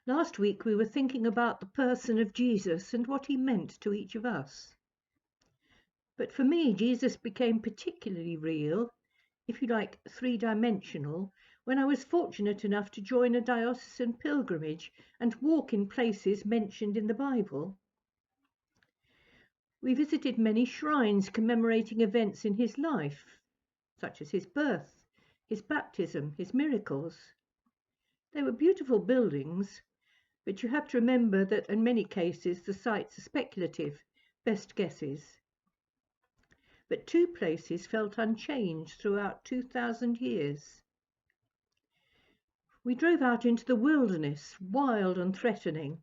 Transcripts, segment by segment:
Last week we were thinking about the person of Jesus and what he meant to each of us. But for me, Jesus became particularly real, if you like, three-dimensional, when I was fortunate enough to join a diocesan pilgrimage and walk in places mentioned in the Bible. We visited many shrines commemorating events in his life, such as his birth, his baptism, his miracles. They were beautiful buildings, but you have to remember that in many cases the sites are speculative, best guesses. But two places felt unchanged throughout 2,000 years. We drove out into the wilderness, wild and threatening,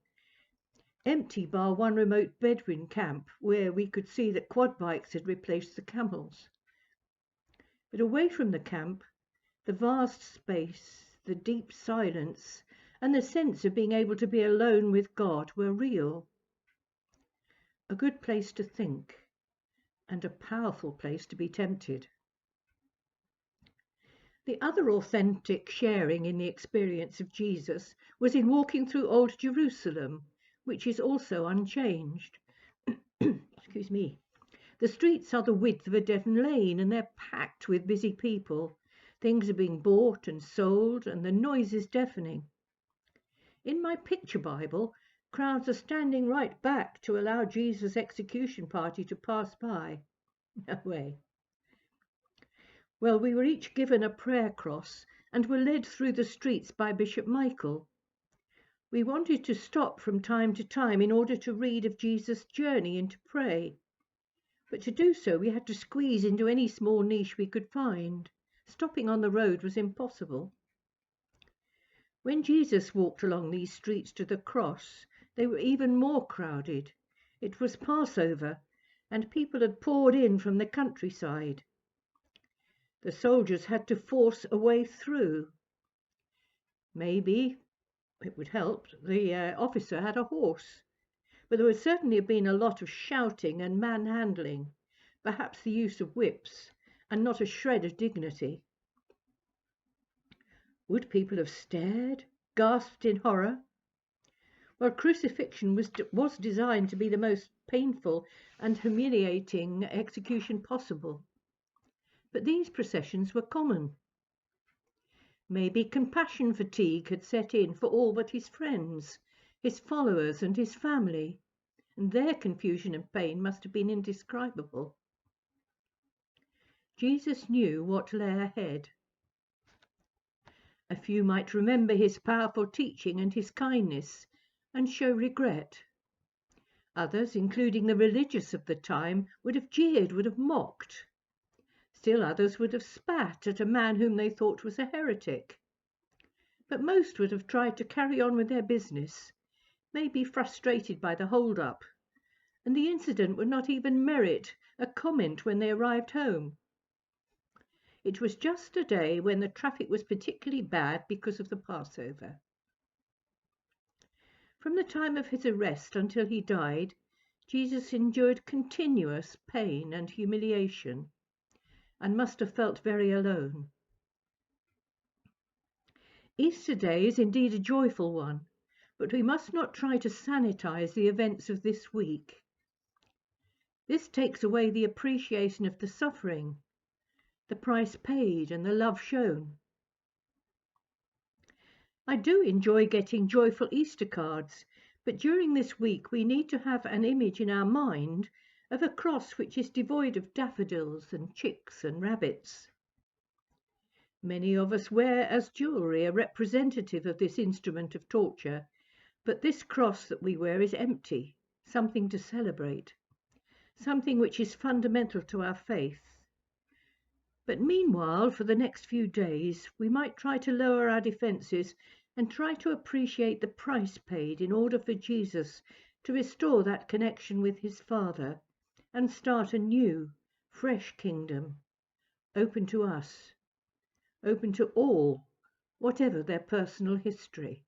empty bar one remote Bedouin camp where we could see that quad bikes had replaced the camels. But away from the camp, the vast space, the deep silence, and the sense of being able to be alone with God were real. A good place to think, and a powerful place to be tempted. The other authentic sharing in the experience of Jesus was in walking through Old Jerusalem, which is also unchanged. Excuse me. The streets are the width of a Devon lane, and they're packed with busy people. Things are being bought and sold, and the noise is deafening. In my picture Bible, crowds are standing right back to allow Jesus' execution party to pass by. No way. Well, we were each given a prayer cross and were led through the streets by Bishop Michael. We wanted to stop from time to time in order to read of Jesus' journey and to pray. But to do so, we had to squeeze into any small niche we could find. Stopping on the road was impossible. When Jesus walked along these streets to the cross, they were even more crowded. It was Passover, and people had poured in from the countryside. The soldiers had to force a way through. Maybe it would help the officer had a horse, but there would certainly have been a lot of shouting and manhandling, perhaps the use of whips, and not a shred of dignity. Would people have stared, gasped in horror? Well, crucifixion was designed to be the most painful and humiliating execution possible. But these processions were common. Maybe compassion fatigue had set in for all but his friends, his followers and his family, and their confusion and pain must have been indescribable. Jesus knew what lay ahead. A few might remember his powerful teaching and his kindness and show regret. Others, including the religious of the time, would have jeered, would have mocked. Still others would have spat at a man whom they thought was a heretic. But most would have tried to carry on with their business, maybe frustrated by the hold-up, and the incident would not even merit a comment when they arrived home. It was just a day when the traffic was particularly bad because of the Passover. From the time of his arrest until he died, Jesus endured continuous pain and humiliation, and must have felt very alone. Easter Day is indeed a joyful one, but we must not try to sanitize the events of this week. This takes away the appreciation of the suffering, the price paid, and the love shown. I do enjoy getting joyful Easter cards, but during this week we need to have an image in our mind of a cross which is devoid of daffodils and chicks and rabbits. Many of us wear as jewellery a representative of this instrument of torture, but this cross that we wear is empty, something to celebrate, something which is fundamental to our faith. But meanwhile, for the next few days, we might try to lower our defences and try to appreciate the price paid in order for Jesus to restore that connection with his Father and start a new, fresh kingdom, open to us, open to all, whatever their personal history.